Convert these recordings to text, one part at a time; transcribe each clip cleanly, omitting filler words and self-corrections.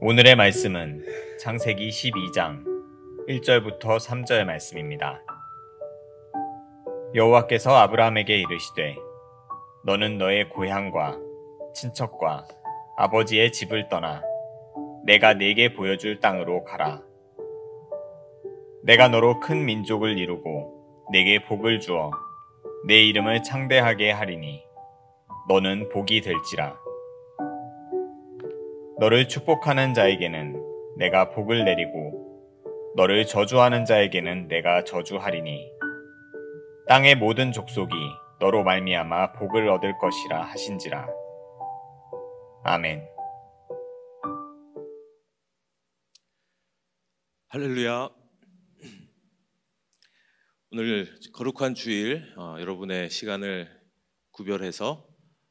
오늘의 말씀은 창세기 12장 1절부터 3절 말씀입니다. 여호와께서 아브라함에게 이르시되 너는 너의 고향과 친척과 아버지의 집을 떠나 내가 네게 보여줄 땅으로 가라. 내가 너로 큰 민족을 이루고 내게 복을 주어 내 이름을 창대하게 하리니 너는 복이 될지라. 너를 축복하는 자에게는 내가 복을 내리고 너를 저주하는 자에게는 내가 저주하리니 땅의 모든 족속이 너로 말미암아 복을 얻을 것이라 하신지라. 아멘. 할렐루야. 오늘 거룩한 주일 여러분의 시간을 구별해서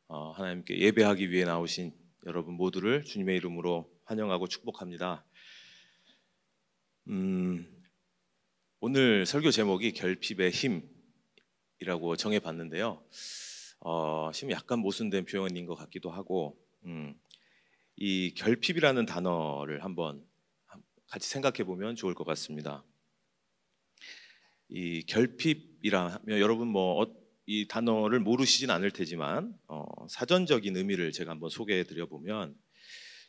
하나님께 예배하기 위해 나오신 여러분 모두를 주님의 이름으로 환영하고 축복합니다. 오늘 설교 제목이 결핍의 힘이라고 정해봤는데요. 지금 약간 모순된 표현인 것 같기도 하고 이 결핍이라는 단어를 한번 같이 생각해 보면 좋을 것 같습니다. 이 결핍이라 하면 여러분 이 단어를 모르시진 않을 테지만 사전적인 의미를 제가 한번 소개해 드려 보면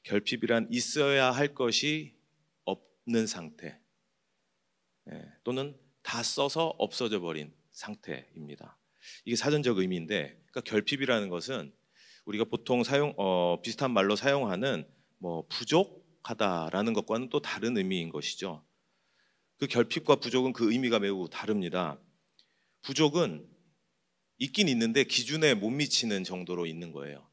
결핍이란 있어야 할 것이 없는 상태 또는 다 써서 없어져 버린 상태입니다. 이게 사전적 의미인데, 그러니까 결핍이라는 것은 우리가 보통 비슷한 말로 사용하는 부족하다라는 것과는 또 다른 의미인 것이죠. 그 결핍과 부족은 그 의미가 매우 다릅니다. 부족은 있긴 있는데 기준에 못 미치는 정도로 있는 거예요.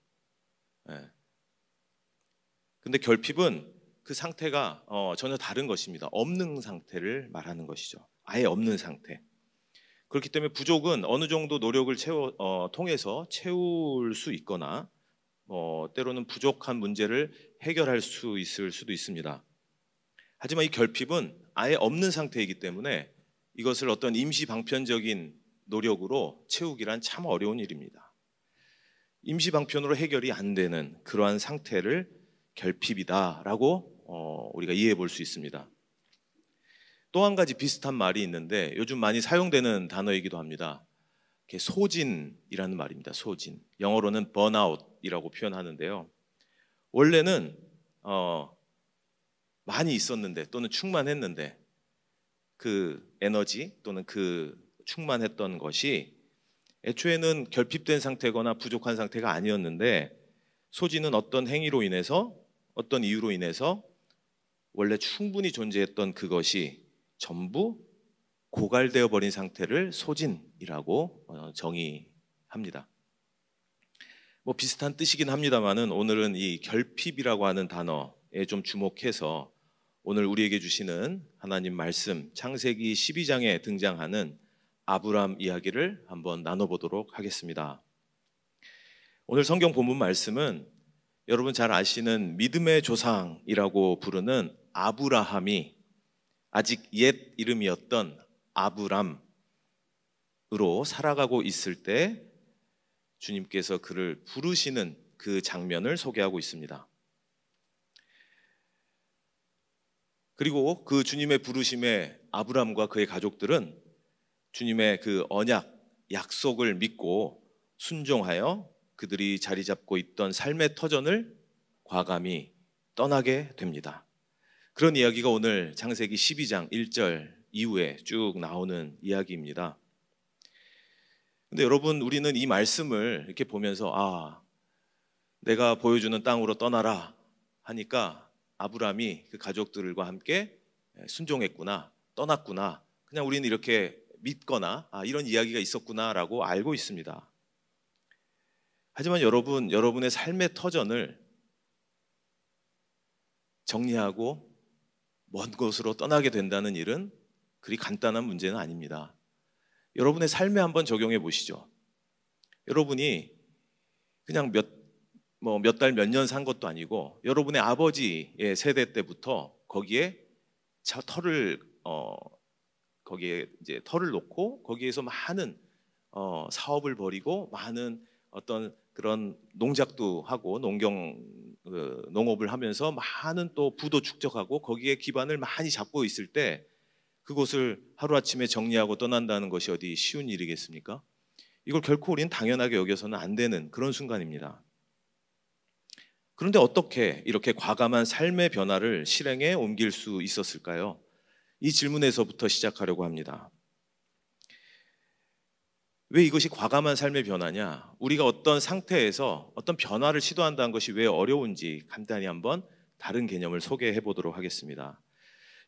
근데 결핍은 그 상태가 전혀 다른 것입니다. 없는 상태를 말하는 것이죠. 아예 없는 상태. 그렇기 때문에 부족은 어느 정도 노력을 통해서 채울 수 있거나 때로는 부족한 문제를 해결할 수 있을 수도 있습니다. 하지만 이 결핍은 아예 없는 상태이기 때문에 이것을 어떤 임시 방편적인 노력으로 채우기란 참 어려운 일입니다. 임시 방편으로 해결이 안 되는 그러한 상태를 결핍이다라고 우리가 이해해 볼 수 있습니다. 또 한 가지 비슷한 말이 있는데 요즘 많이 사용되는 단어이기도 합니다. 소진이라는 말입니다. 소진. 영어로는 번아웃이라고 표현하는데요. 원래는 많이 있었는데 또는 충만했는데 그 에너지 또는 그 충만했던 것이 애초에는 결핍된 상태거나 부족한 상태가 아니었는데 소진은 어떤 행위로 인해서 어떤 이유로 인해서 원래 충분히 존재했던 그것이 전부 고갈되어 버린 상태를 소진이라고 정의합니다. 비슷한 뜻이긴 합니다만은 오늘은 이 결핍이라고 하는 단어에 좀 주목해서 오늘 우리에게 주시는 하나님 말씀 창세기 12장에 등장하는 아브람 이야기를 한번 나눠보도록 하겠습니다. 오늘 성경 본문 말씀은 여러분 잘 아시는 믿음의 조상이라고 부르는 아브라함이 아직 옛 이름이었던 아브람으로 살아가고 있을 때 주님께서 그를 부르시는 그 장면을 소개하고 있습니다. 그리고 그 주님의 부르심에 아브람과 그의 가족들은 주님의 그 언약, 약속을 믿고 순종하여 그들이 자리 잡고 있던 삶의 터전을 과감히 떠나게 됩니다. 그런 이야기가 오늘 창세기 12장 1절 이후에 쭉 나오는 이야기입니다. 근데 여러분, 우리는 이 말씀을 이렇게 보면서 내가 보여주는 땅으로 떠나라 하니까 아브람이 그 가족들과 함께 순종했구나, 떠났구나, 그냥 우리는 이렇게 믿거나 이런 이야기가 있었구나라고 알고 있습니다. 하지만 여러분의 삶의 터전을 정리하고 먼 곳으로 떠나게 된다는 일은 그리 간단한 문제는 아닙니다. 여러분의 삶에 한번 적용해 보시죠. 여러분이 그냥 몇 달, 몇 년 산 것도 아니고 여러분의 아버지의 세대 때부터 거기에 털을 놓고 거기에서 많은 사업을 벌이고 많은 어떤 그런 농작도 하고 농업을 하면서 많은 또 부도 축적하고 거기에 기반을 많이 잡고 있을 때 그곳을 하루아침에 정리하고 떠난다는 것이 어디 쉬운 일이겠습니까? 이걸 결코 우리는 당연하게 여겨서는 안 되는 그런 순간입니다. 그런데 어떻게 이렇게 과감한 삶의 변화를 실행에 옮길 수 있었을까요? 이 질문에서부터 시작하려고 합니다. 왜 이것이 과감한 삶의 변화냐? 우리가 어떤 상태에서 어떤 변화를 시도한다는 것이 왜 어려운지 간단히 한번 다른 개념을 소개해 보도록 하겠습니다.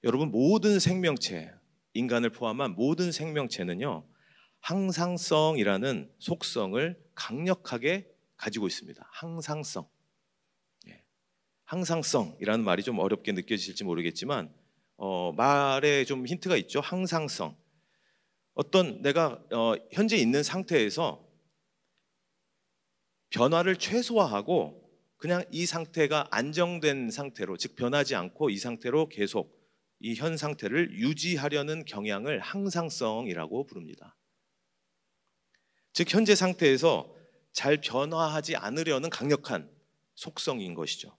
여러분, 모든 생명체, 인간을 포함한 모든 생명체는요, 항상성이라는 속성을 강력하게 가지고 있습니다. 항상성. 항상성이라는 말이 좀 어렵게 느껴지실지 모르겠지만 말에 좀 힌트가 있죠. 항상성. 어떤 내가 현재 있는 상태에서 변화를 최소화하고 그냥 이 상태가 안정된 상태로, 즉 변하지 않고 이 상태로 계속 이 현 상태를 유지하려는 경향을 항상성이라고 부릅니다. 즉 현재 상태에서 잘 변화하지 않으려는 강력한 속성인 것이죠.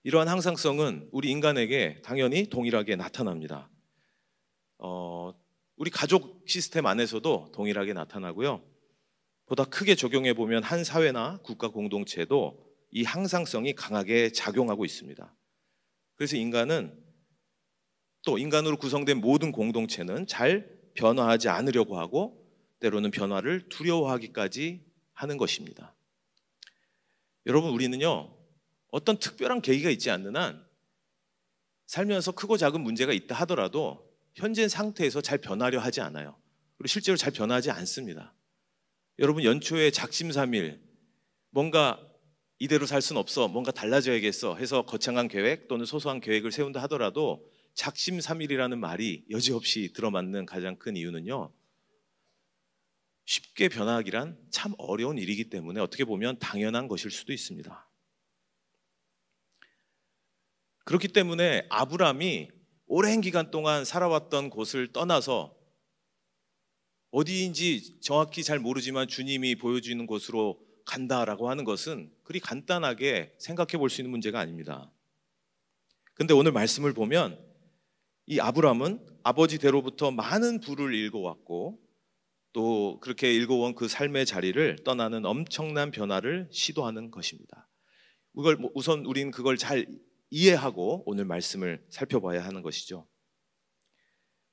이러한 항상성은 우리 인간에게 당연히 동일하게 나타납니다. 우리 가족 시스템 안에서도 동일하게 나타나고요. 보다 크게 적용해 보면 한 사회나 국가 공동체도 이 항상성이 강하게 작용하고 있습니다. 그래서 인간은 또 인간으로 구성된 모든 공동체는 잘 변화하지 않으려고 하고 때로는 변화를 두려워하기까지 하는 것입니다. 여러분, 우리는요, 어떤 특별한 계기가 있지 않는 한 살면서 크고 작은 문제가 있다 하더라도 현재 상태에서 잘 변하려 하지 않아요. 그리고 실제로 잘 변하지 않습니다. 여러분, 연초에 작심삼일 뭔가 이대로 살 수는 없어, 뭔가 달라져야겠어 해서 거창한 계획 또는 소소한 계획을 세운다 하더라도 작심삼일이라는 말이 여지없이 들어맞는 가장 큰 이유는요, 쉽게 변하기란 참 어려운 일이기 때문에 어떻게 보면 당연한 것일 수도 있습니다. 그렇기 때문에 아브람이 오랜 기간 동안 살아왔던 곳을 떠나서 어디인지 정확히 잘 모르지만 주님이 보여주는 곳으로 간다라고 하는 것은 그리 간단하게 생각해 볼 수 있는 문제가 아닙니다. 근데 오늘 말씀을 보면 이 아브람은 아버지대로부터 많은 부를 일궈왔고 또 그렇게 일궈온 그 삶의 자리를 떠나는 엄청난 변화를 시도하는 것입니다. 우선 우리는 그걸 잘 이해하고 오늘 말씀을 살펴봐야 하는 것이죠.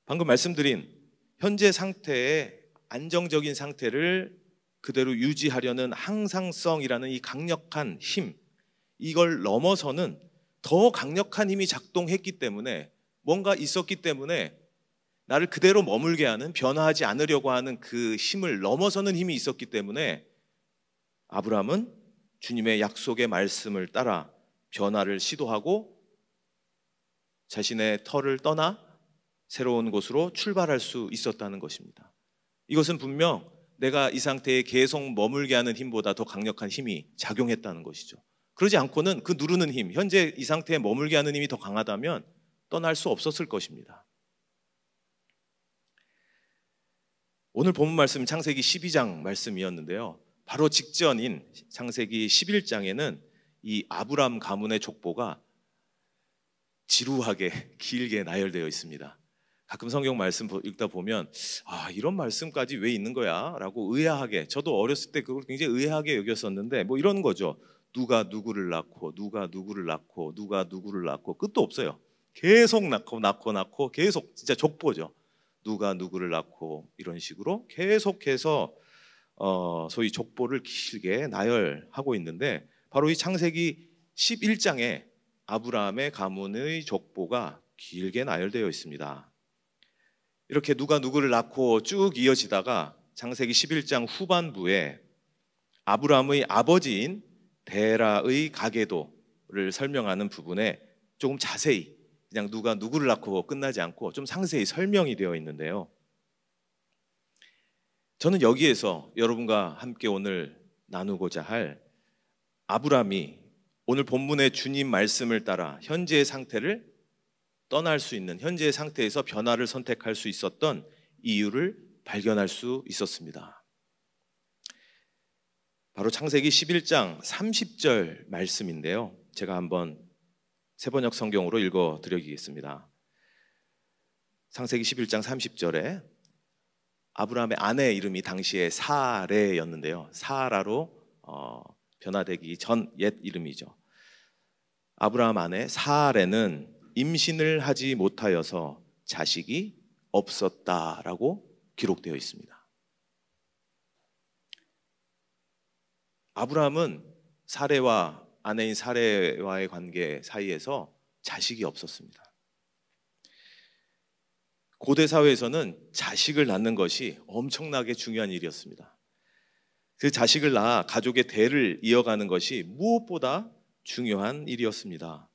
방금 말씀드린 현재 상태의 안정적인 상태를 그대로 유지하려는 항상성이라는 이 강력한 힘, 이걸 넘어서는 더 강력한 힘이 작동했기 때문에, 뭔가 있었기 때문에 나를 그대로 머물게 하는, 변화하지 않으려고 하는 그 힘을 넘어서는 힘이 있었기 때문에 아브람은 주님의 약속의 말씀을 따라 변화를 시도하고 자신의 터를 떠나 새로운 곳으로 출발할 수 있었다는 것입니다. 이것은 분명 내가 이 상태에 계속 머물게 하는 힘보다 더 강력한 힘이 작용했다는 것이죠. 그러지 않고는 그 누르는 힘, 현재 이 상태에 머물게 하는 힘이 더 강하다면 떠날 수 없었을 것입니다. 오늘 본문 말씀은 창세기 12장 말씀이었는데요. 바로 직전인 창세기 11장에는 이 아브람 가문의 족보가 지루하게 길게 나열되어 있습니다. 가끔 성경 말씀 읽다 보면 이런 말씀까지 왜 있는 거야? 라고 의아하게, 저도 어렸을 때 그걸 굉장히 의아하게 여겼었는데 뭐 이런 거죠. 누가 누구를 낳고 누가 누구를 낳고 누가 누구를 낳고 끝도 없어요. 계속 낳고 계속 진짜 족보죠. 누가 누구를 낳고 이런 식으로 계속해서 소위 족보를 길게 나열하고 있는데 바로 이 창세기 11장에 아브라함의 가문의 족보가 길게 나열되어 있습니다. 이렇게 누가 누구를 낳고 쭉 이어지다가 창세기 11장 후반부에 아브라함의 아버지인 데라의 가계도를 설명하는 부분에 조금 자세히, 그냥 누가 누구를 낳고 끝나지 않고 좀 상세히 설명이 되어 있는데요. 저는 여기에서 여러분과 함께 오늘 나누고자 할 아브라함이 오늘 본문의 주님 말씀을 따라 현재의 상태를 떠날 수 있는, 현재의 상태에서 변화를 선택할 수 있었던 이유를 발견할 수 있었습니다. 바로 창세기 11장 30절 말씀인데요. 제가 한번 세번역 성경으로 읽어 드리겠습니다. 창세기 11장 30절에 아브라함의 아내 이름이 당시에 사레였는데요. 사라로 변화되기 전 옛 이름이죠. 아브라함 아내 사레는 임신을 하지 못하여서 자식이 없었다라고 기록되어 있습니다. 아브라함은 사레와 아내인 사레와의 관계 사이에서 자식이 없었습니다. 고대 사회에서는 자식을 낳는 것이 엄청나게 중요한 일이었습니다. 그 자식을 낳아 가족의 대를 이어가는 것이 무엇보다 중요한 일이었습니다.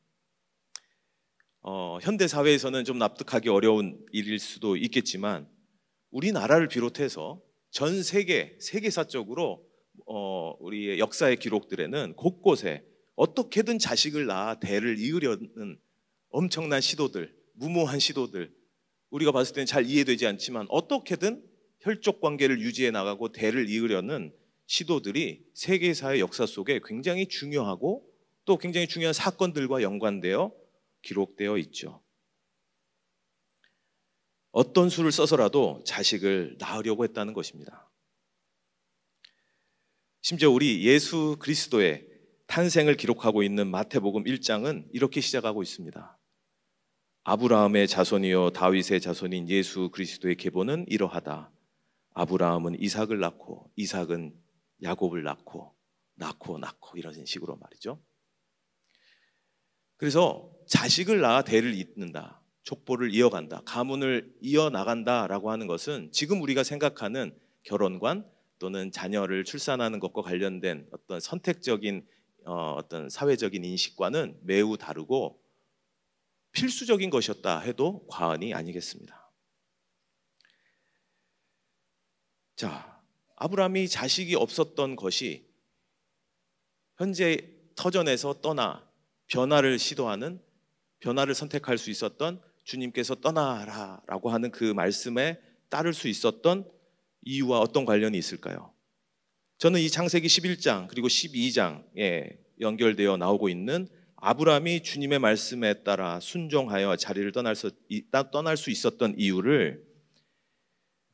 현대 사회에서는 좀 납득하기 어려운 일일 수도 있겠지만 우리나라를 비롯해서 전 세계사적으로 우리의 역사의 기록들에는 곳곳에 어떻게든 자식을 낳아 대를 이으려는 엄청난 시도들, 무모한 시도들, 우리가 봤을 때는 잘 이해되지 않지만 어떻게든 혈족 관계를 유지해 나가고 대를 이으려는 시도들이 세계사의 역사 속에 굉장히 중요하고 또 굉장히 중요한 사건들과 연관되어 기록되어 있죠. 어떤 수를 써서라도 자식을 낳으려고 했다는 것입니다. 심지어 우리 예수 그리스도의 탄생을 기록하고 있는 마태복음 1장은 이렇게 시작하고 있습니다. 아브라함의 자손이요 다윗의 자손인 예수 그리스도의 계보는 이러하다. 아브라함은 이삭을 낳고 이삭은 야곱을 낳고 이런 식으로 말이죠. 그래서 자식을 낳아 대를 잇는다, 족보를 이어간다, 가문을 이어나간다라고 하는 것은 지금 우리가 생각하는 결혼관 또는 자녀를 출산하는 것과 관련된 어떤 선택적인 어떤 사회적인 인식과는 매우 다르고 필수적인 것이었다 해도 과언이 아니겠습니다. 자, 아브라함이 자식이 없었던 것이 현재 터전에서 떠나 변화를 선택할 수 있었던 주님께서 떠나라라고 하는 그 말씀에 따를 수 있었던 이유와 어떤 관련이 있을까요? 저는 이 창세기 11장 그리고 12장에 연결되어 나오고 있는 아브라함이 주님의 말씀에 따라 순종하여 자리를 떠날 수 있었던 이유를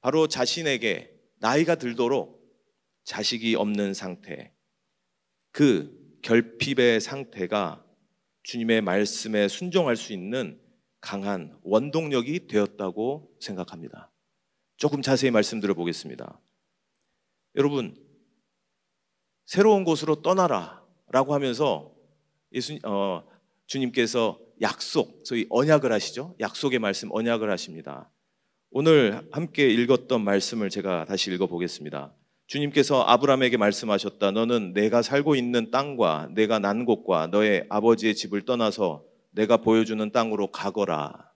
바로 자신에게 나이가 들도록 자식이 없는 상태, 그 결핍의 상태가 주님의 말씀에 순종할 수 있는 강한 원동력이 되었다고 생각합니다. 조금 자세히 말씀드려 보겠습니다. 여러분, 새로운 곳으로 떠나라 라고 하면서 주님께서 소위 언약을 하시죠. 약속의 말씀, 언약을 하십니다. 오늘 함께 읽었던 말씀을 제가 다시 읽어보겠습니다. 주님께서 아브라함에게 말씀하셨다. 너는 내가 살고 있는 땅과 내가 난 곳과 너의 아버지의 집을 떠나서 내가 보여주는 땅으로 가거라.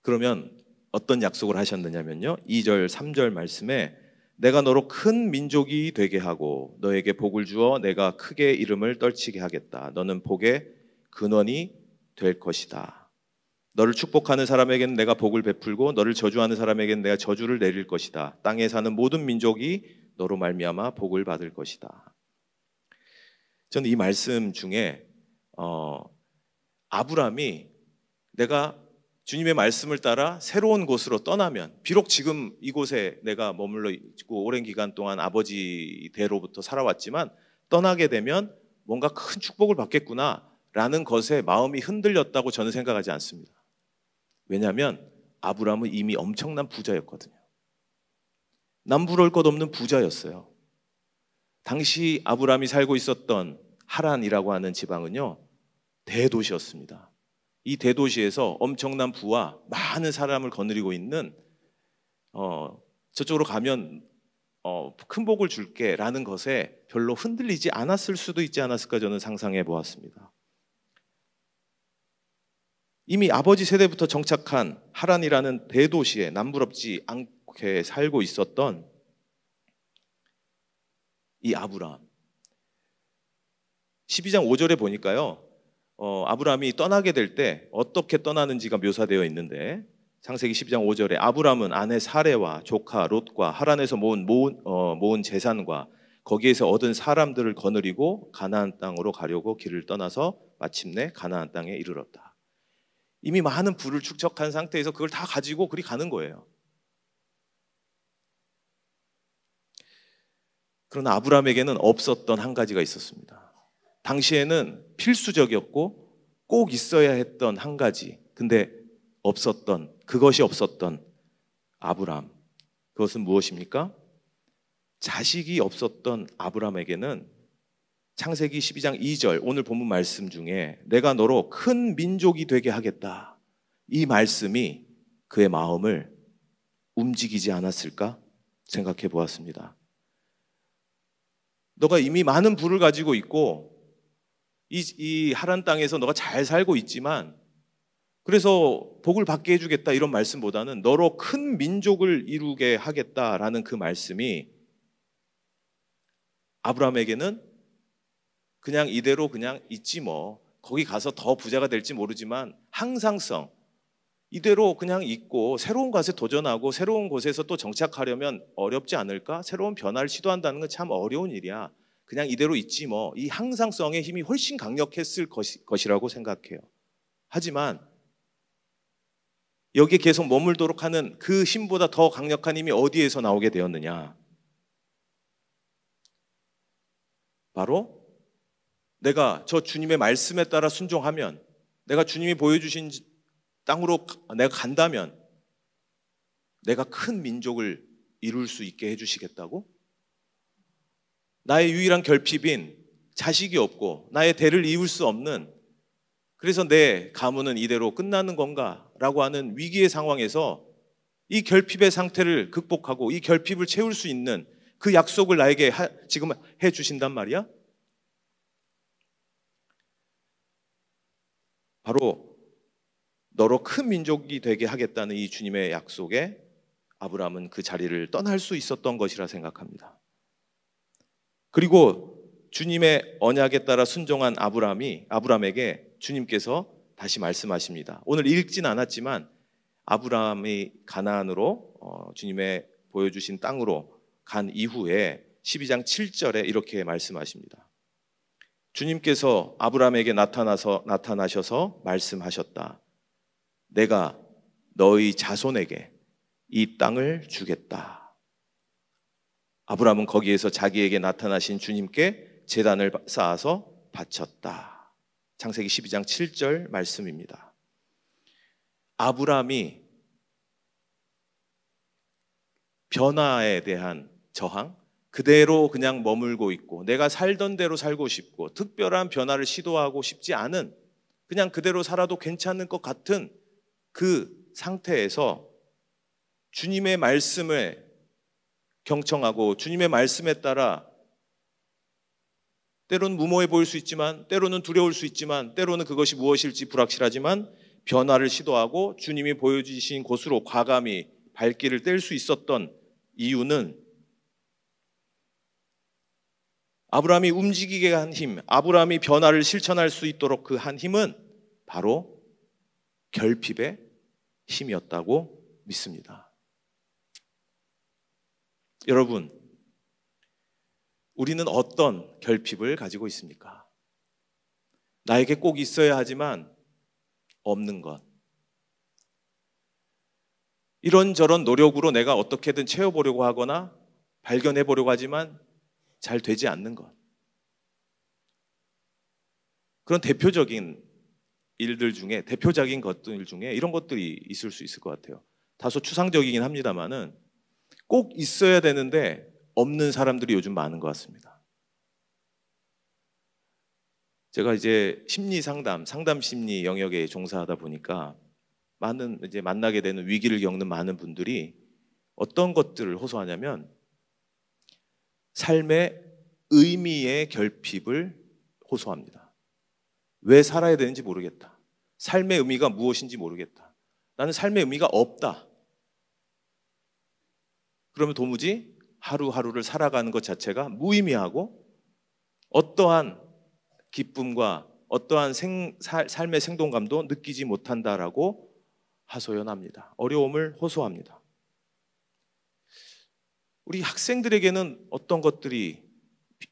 그러면 어떤 약속을 하셨느냐면요, 2절 3절 말씀에 내가 너로 큰 민족이 되게 하고 너에게 복을 주어 내가 크게 이름을 떨치게 하겠다. 너는 복의 근원이 될 것이다. 너를 축복하는 사람에게는 내가 복을 베풀고 너를 저주하는 사람에게는 내가 저주를 내릴 것이다. 땅에 사는 모든 민족이 너로 말미암아 복을 받을 것이다. 저는 이 말씀 중에 아브라함이 내가 주님의 말씀을 따라 새로운 곳으로 떠나면, 비록 지금 이곳에 내가 머물러 있고 오랜 기간 동안 아버지 대로부터 살아왔지만 떠나게 되면 뭔가 큰 축복을 받겠구나라는 것에 마음이 흔들렸다고 저는 생각하지 않습니다. 왜냐하면 아브라함은 이미 엄청난 부자였거든요. 남부러울 것 없는 부자였어요. 당시 아브라함이 살고 있었던 하란이라고 하는 지방은요, 대도시였습니다. 이 대도시에서 엄청난 부와 많은 사람을 거느리고 있는 저쪽으로 가면 큰 복을 줄게 라는 것에 별로 흔들리지 않았을 수도 있지 않았을까 저는 상상해 보았습니다. 이미 아버지 세대부터 정착한 하란이라는 대도시에 남부럽지 않게 살고 있었던 이 아브라함, 12장 5절에 보니까요, 아브라함이 떠나게 될 때 어떻게 떠나는지가 묘사되어 있는데, 창세기 12장 5절에 아브람은 아내 사레와 조카 롯과 하란에서 모은 재산과 거기에서 얻은 사람들을 거느리고 가나안 땅으로 가려고 길을 떠나서 마침내 가나안 땅에 이르렀다. 이미 많은 부를 축적한 상태에서 그걸 다 가지고 그리 가는 거예요. 그러나 아브람에게는 없었던 한 가지가 있었습니다. 당시에는 필수적이었고 꼭 있어야 했던 한 가지, 근데 그것이 없었던 아브람, 그것은 무엇입니까? 자식이 없었던 아브람에게는 창세기 12장 2절 오늘 본문 말씀 중에 내가 너로 큰 민족이 되게 하겠다, 이 말씀이 그의 마음을 움직이지 않았을까 생각해 보았습니다. 너가 이미 많은 부를 가지고 있고 이 하란 땅에서 너가 잘 살고 있지만 그래서 복을 받게 해주겠다 이런 말씀보다는 너로 큰 민족을 이루게 하겠다라는 그 말씀이 아브라함에게는 그냥 이대로 그냥 있지 뭐, 거기 가서 더 부자가 될지 모르지만 항상성, 이대로 그냥 있고 새로운 곳에 도전하고 새로운 곳에서 또 정착하려면 어렵지 않을까? 새로운 변화를 시도한다는 건 참 어려운 일이야. 그냥 이대로 있지 뭐, 이 항상성의 힘이 훨씬 강력했을 것이라고 생각해요. 하지만 여기에 계속 머물도록 하는 그 힘보다 더 강력한 힘이 어디에서 나오게 되었느냐? 바로 내가 저 주님의 말씀에 따라 순종하면, 내가 주님이 보여주신 땅으로 내가 간다면 내가 큰 민족을 이룰 수 있게 해주시겠다고? 나의 유일한 결핍인 자식이 없고 나의 대를 이을 수 없는, 그래서 내 가문은 이대로 끝나는 건가? 라고 하는 위기의 상황에서 이 결핍의 상태를 극복하고 이 결핍을 채울 수 있는 그 약속을 나에게 지금 해주신단 말이야? 바로 너로 큰 민족이 되게 하겠다는 이 주님의 약속에 아브라함은 그 자리를 떠날 수 있었던 것이라 생각합니다. 그리고 주님의 언약에 따라 순종한 아브라함에게 주님께서 다시 말씀하십니다. 오늘 읽진 않았지만 아브라함이 가나안으로 주님의 보여주신 땅으로 간 이후에 12장 7절에 이렇게 말씀하십니다. 주님께서 아브라함에게 나타나셔서 말씀하셨다. 내가 너희 자손에게 이 땅을 주겠다. 아브라함은 거기에서 자기에게 나타나신 주님께 제단을 쌓아서 바쳤다. 창세기 12장 7절 말씀입니다. 아브라함이 변화에 대한 저항, 그대로 그냥 머물고 있고 내가 살던 대로 살고 싶고 특별한 변화를 시도하고 싶지 않은, 그냥 그대로 살아도 괜찮을 것 같은 그 상태에서 주님의 말씀을 경청하고 주님의 말씀에 따라 때로는 무모해 보일 수 있지만 때로는 두려울 수 있지만 때로는 그것이 무엇일지 불확실하지만 변화를 시도하고 주님이 보여주신 곳으로 과감히 발길을 뗄 수 있었던 이유는 아브라함이 움직이게 한 힘, 아브라함이 변화를 실천할 수 있도록 그 한 힘은 바로 결핍의 힘이었다고 믿습니다. 여러분, 우리는 어떤 결핍을 가지고 있습니까? 나에게 꼭 있어야 하지만 없는 것. 이런저런 노력으로 내가 어떻게든 채워보려고 하거나 발견해보려고 하지만 잘 되지 않는 것. 그런 대표적인 일들 중에, 대표적인 것들 중에 이런 것들이 있을 수 있을 것 같아요. 다소 추상적이긴 합니다만은 꼭 있어야 되는데 없는 사람들이 요즘 많은 것 같습니다. 제가 이제 심리 상담 심리 영역에 종사하다 보니까 많은 이제 만나게 되는 위기를 겪는 많은 분들이 어떤 것들을 호소하냐면 삶의 의미의 결핍을 호소합니다. 왜 살아야 되는지 모르겠다. 삶의 의미가 무엇인지 모르겠다. 나는 삶의 의미가 없다. 그러면 도무지 하루하루를 살아가는 것 자체가 무의미하고 어떠한 기쁨과 어떠한 삶의 생동감도 느끼지 못한다라고 하소연합니다. 어려움을 호소합니다. 우리 학생들에게는 어떤 것들이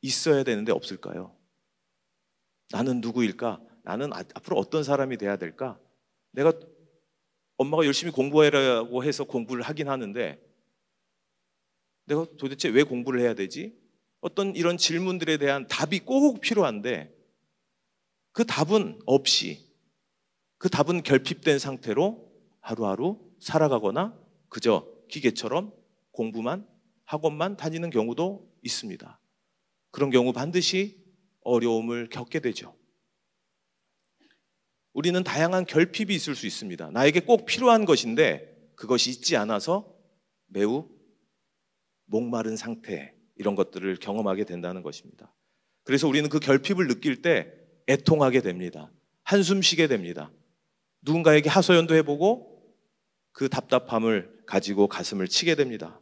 있어야 되는데 없을까요? 나는 누구일까? 나는 앞으로 어떤 사람이 돼야 될까? 내가 엄마가 열심히 공부해라고 해서 공부를 하긴 하는데 내가 도대체 왜 공부를 해야 되지? 어떤 이런 질문들에 대한 답이 꼭 필요한데 그 답은 없이, 그 답은 결핍된 상태로 하루하루 살아가거나 그저 기계처럼 공부만, 학원만 다니는 경우도 있습니다. 그런 경우 반드시 어려움을 겪게 되죠. 우리는 다양한 결핍이 있을 수 있습니다. 나에게 꼭 필요한 것인데 그것이 있지 않아서 매우 목마른 상태, 이런 것들을 경험하게 된다는 것입니다. 그래서 우리는 그 결핍을 느낄 때 애통하게 됩니다. 한숨 쉬게 됩니다. 누군가에게 하소연도 해보고 그 답답함을 가지고 가슴을 치게 됩니다.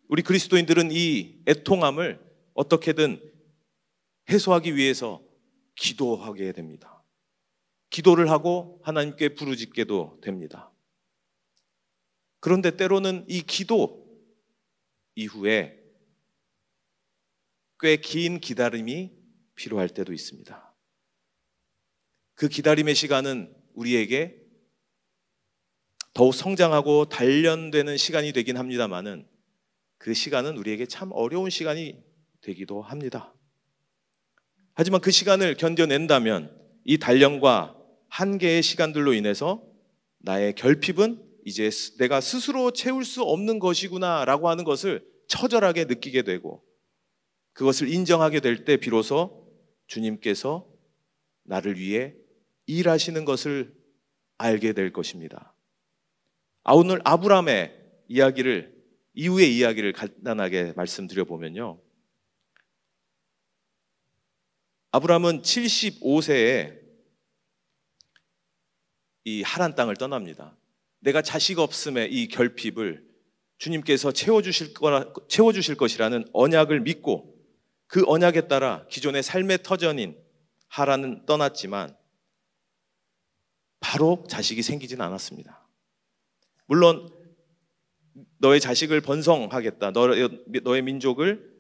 우리 그리스도인들은 이 애통함을 어떻게든 해소하기 위해서 기도하게 됩니다. 기도를 하고 하나님께 부르짖게도 됩니다. 그런데 때로는 이 기도 이후에 꽤 긴 기다림이 필요할 때도 있습니다. 그 기다림의 시간은 우리에게 더욱 성장하고 단련되는 시간이 되긴 합니다만은 그 시간은 우리에게 참 어려운 시간이 되기도 합니다. 하지만 그 시간을 견뎌낸다면 이 단련과 한계의 시간들로 인해서 나의 결핍은 이제 내가 스스로 채울 수 없는 것이구나 라고 하는 것을 처절하게 느끼게 되고 그것을 인정하게 될 때 비로소 주님께서 나를 위해 일하시는 것을 알게 될 것입니다. 오늘 아브라함의 이야기를, 이후의 이야기를 간단하게 말씀드려보면요, 아브라함은 75세에 이 하란 땅을 떠납니다. 내가 자식 없음의 이 결핍을 주님께서 채워주실 것이라는 언약을 믿고 그 언약에 따라 기존의 삶의 터전인 하란은 떠났지만 바로 자식이 생기진 않았습니다. 물론 너의 자식을 번성하겠다, 너의 민족을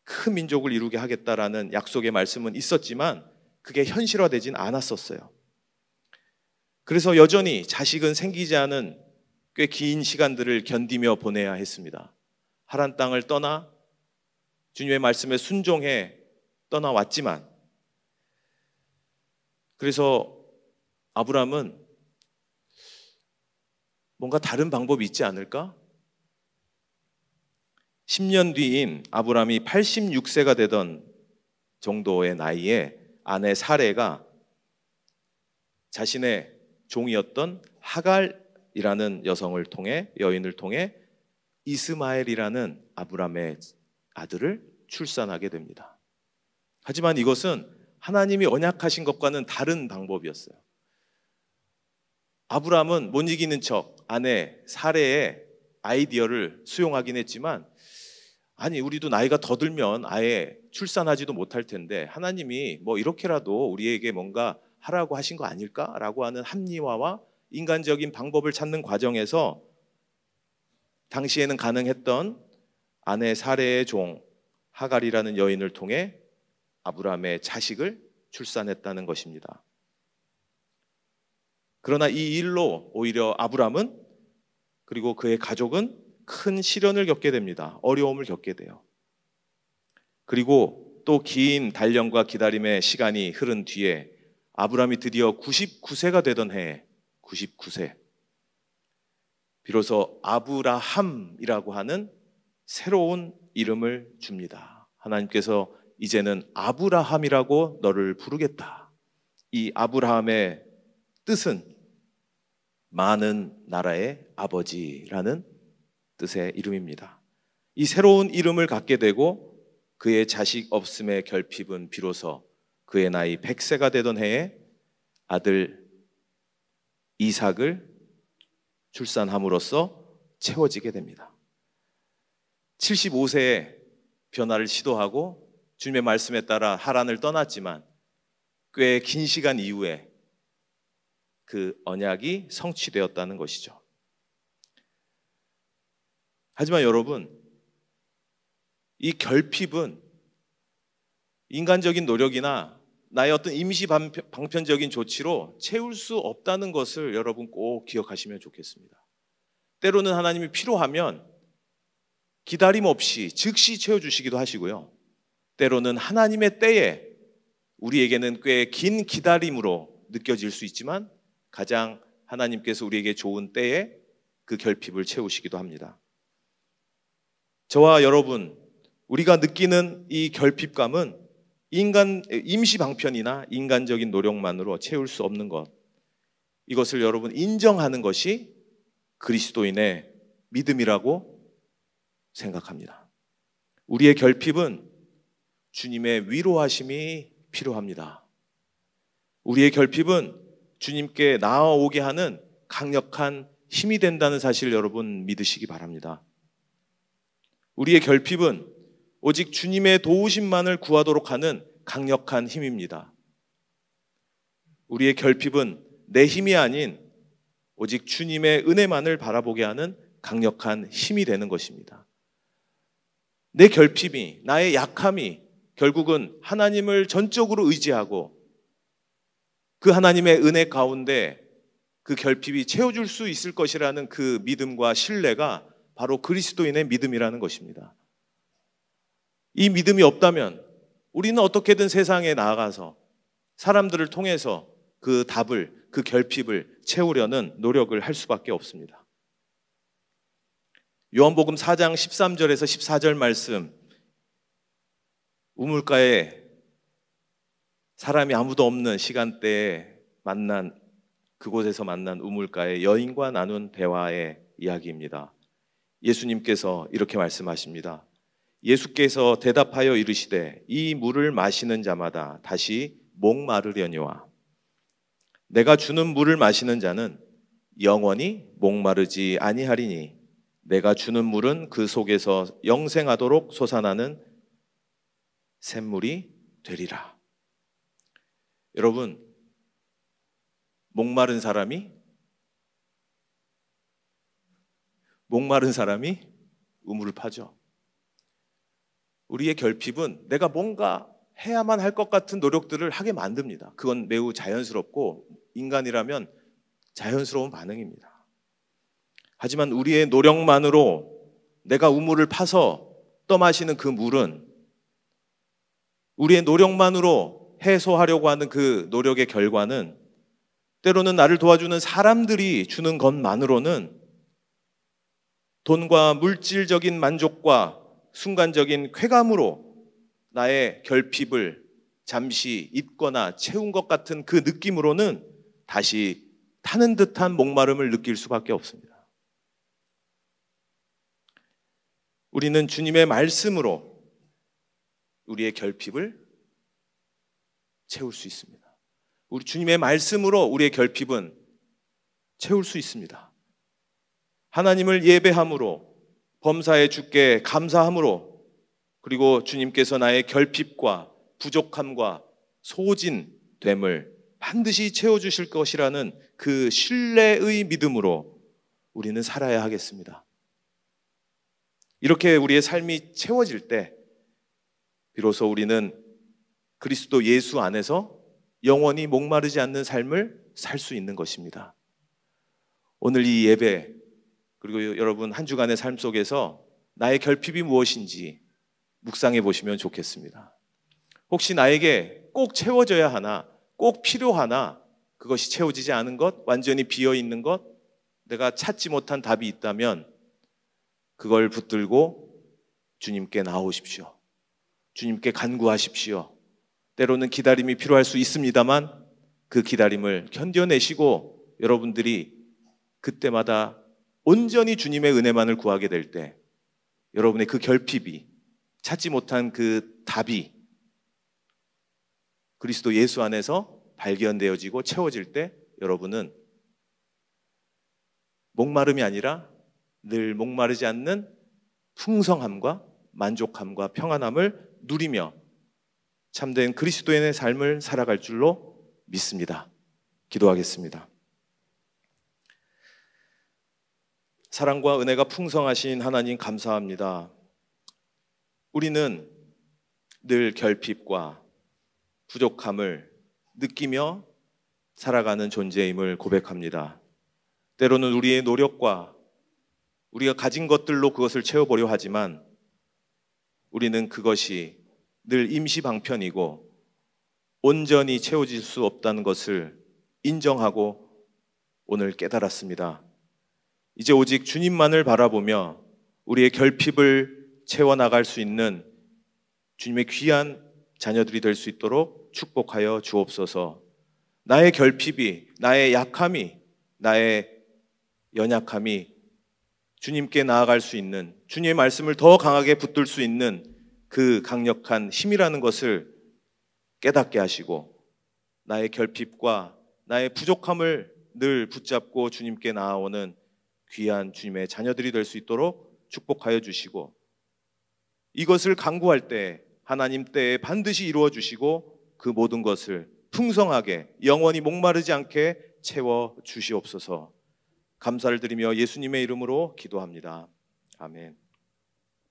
큰 민족을 이루게 하겠다라는 약속의 말씀은 있었지만 그게 현실화되진 않았었어요. 그래서 여전히 자식은 생기지 않은 꽤 긴 시간들을 견디며 보내야 했습니다. 하란 땅을 떠나 주님의 말씀에 순종해 떠나왔지만, 그래서 아브라함은 뭔가 다른 방법이 있지 않을까? 10년 뒤인 아브라함이 86세가 되던 정도의 나이에 아내 사레가 자신의 종이었던 하갈이라는 여인을 통해 이스마엘이라는 아브라함의 아들을 출산하게 됩니다. 하지만 이것은 하나님이 언약하신 것과는 다른 방법이었어요. 아브라함은 못 이기는 척 아내 사레의 아이디어를 수용하긴 했지만, 아니 우리도 나이가 더 들면 아예 출산하지도 못할 텐데 하나님이 뭐 이렇게라도 우리에게 뭔가 하라고 하신 거 아닐까라고 하는 합리화와 인간적인 방법을 찾는 과정에서 당시에는 가능했던 아내 사레의 종 하갈이라는 여인을 통해 아브라함의 자식을 출산했다는 것입니다. 그러나 이 일로 오히려 아브라함은, 그리고 그의 가족은 큰 시련을 겪게 됩니다. 어려움을 겪게 돼요. 그리고 또 긴 단련과 기다림의 시간이 흐른 뒤에 아브라함이 드디어 99세가 되던 해에 99세 비로소 아브라함이라고 하는 새로운 이름을 줍니다. 하나님께서 이제는 아브라함이라고 너를 부르겠다. 이 아브라함의 뜻은 많은 나라의 아버지라는 뜻의 이름입니다. 이 새로운 이름을 갖게 되고 그의 자식 없음의 결핍은 비로소 그의 나이 100세가 되던 해에 아들 이삭을 출산함으로써 채워지게 됩니다. 75세에 변화를 시도하고 주님의 말씀에 따라 하란을 떠났지만 꽤 긴 시간 이후에 그 언약이 성취되었다는 것이죠. 하지만 여러분, 이 결핍은 인간적인 노력이나 나의 어떤 임시 방편적인 조치로 채울 수 없다는 것을 여러분 꼭 기억하시면 좋겠습니다. 때로는 하나님이 필요하면 기다림 없이 즉시 채워주시기도 하시고요. 때로는 하나님의 때에 우리에게는 꽤 긴 기다림으로 느껴질 수 있지만 가장 하나님께서 우리에게 좋은 때에 그 결핍을 채우시기도 합니다. 저와 여러분, 우리가 느끼는 이 결핍감은 임시 방편이나 인간적인 노력만으로 채울 수 없는 것, 이것을 여러분 인정하는 것이 그리스도인의 믿음이라고 생각합니다. 우리의 결핍은 주님의 위로하심이 필요합니다. 우리의 결핍은 주님께 나아오게 하는 강력한 힘이 된다는 사실 여러분 믿으시기 바랍니다. 우리의 결핍은 오직 주님의 도우심만을 구하도록 하는 강력한 힘입니다. 우리의 결핍은 내 힘이 아닌 오직 주님의 은혜만을 바라보게 하는 강력한 힘이 되는 것입니다. 내 결핍이, 나의 약함이 결국은 하나님을 전적으로 의지하고 그 하나님의 은혜 가운데 그 결핍이 채워줄 수 있을 것이라는 그 믿음과 신뢰가 바로 그리스도인의 믿음이라는 것입니다. 이 믿음이 없다면 우리는 어떻게든 세상에 나아가서 사람들을 통해서 그 답을, 그 결핍을 채우려는 노력을 할 수밖에 없습니다. 요한복음 4장 13절에서 14절 말씀, 우물가에 사람이 아무도 없는 시간대에 그곳에서 만난 우물가의 여인과 나눈 대화의 이야기입니다. 예수님께서 이렇게 말씀하십니다. 예수께서 대답하여 이르시되 이 물을 마시는 자마다 다시 목마르려니와 내가 주는 물을 마시는 자는 영원히 목마르지 아니하리니 내가 주는 물은 그 속에서 영생하도록 솟아나는 샘물이 되리라. 여러분, 목마른 사람이 우물을 파죠. 우리의 결핍은 내가 뭔가 해야만 할 것 같은 노력들을 하게 만듭니다. 그건 매우 자연스럽고 인간이라면 자연스러운 반응입니다. 하지만 우리의 노력만으로 내가 우물을 파서 떠마시는 그 물은 우리의 노력만으로 해소하려고 하는 그 노력의 결과는 때로는 나를 도와주는 사람들이 주는 것만으로는 돈과 물질적인 만족과 순간적인 쾌감으로 나의 결핍을 잠시 잊거나 채운 것 같은 그 느낌으로는 다시 타는 듯한 목마름을 느낄 수밖에 없습니다. 우리는 주님의 말씀으로 우리의 결핍을 채울 수 있습니다. 우리 주님의 말씀으로 우리의 결핍은 채울 수 있습니다. 하나님을 예배함으로, 범사에 주께 감사함으로, 그리고 주님께서 나의 결핍과 부족함과 소진됨을 반드시 채워주실 것이라는 그 신뢰의 믿음으로 우리는 살아야 하겠습니다. 이렇게 우리의 삶이 채워질 때 비로소 우리는 그리스도 예수 안에서 영원히 목마르지 않는 삶을 살 수 있는 것입니다. 오늘 이 예배, 그리고 여러분 한 주간의 삶 속에서 나의 결핍이 무엇인지 묵상해 보시면 좋겠습니다. 혹시 나에게 꼭 채워져야 하나, 꼭 필요하나, 그것이 채워지지 않은 것, 완전히 비어 있는 것, 내가 찾지 못한 답이 있다면 그걸 붙들고 주님께 나오십시오. 주님께 간구하십시오. 때로는 기다림이 필요할 수 있습니다만 그 기다림을 견뎌내시고 여러분들이 그때마다 온전히 주님의 은혜만을 구하게 될 때 여러분의 그 결핍이, 찾지 못한 그 답이 그리스도 예수 안에서 발견되어지고 채워질 때 여러분은 목마름이 아니라 늘 목마르지 않는 풍성함과 만족함과 평안함을 누리며 참된 그리스도인의 삶을 살아갈 줄로 믿습니다. 기도하겠습니다. 사랑과 은혜가 풍성하신 하나님 감사합니다. 우리는 늘 결핍과 부족함을 느끼며 살아가는 존재임을 고백합니다. 때로는 우리의 노력과 우리가 가진 것들로 그것을 채워보려 하지만 우리는 그것이 늘 임시방편이고 온전히 채워질 수 없다는 것을 인정하고 오늘 깨달았습니다. 이제 오직 주님만을 바라보며 우리의 결핍을 채워나갈 수 있는 주님의 귀한 자녀들이 될 수 있도록 축복하여 주옵소서. 나의 결핍이, 나의 약함이, 나의 연약함이 주님께 나아갈 수 있는, 주님의 말씀을 더 강하게 붙들 수 있는 그 강력한 힘이라는 것을 깨닫게 하시고 나의 결핍과 나의 부족함을 늘 붙잡고 주님께 나아오는 귀한 주님의 자녀들이 될 수 있도록 축복하여 주시고 이것을 간구할 때 하나님 때에 반드시 이루어 주시고 그 모든 것을 풍성하게 영원히 목마르지 않게 채워 주시옵소서. 감사를 드리며 예수님의 이름으로 기도합니다. 아멘.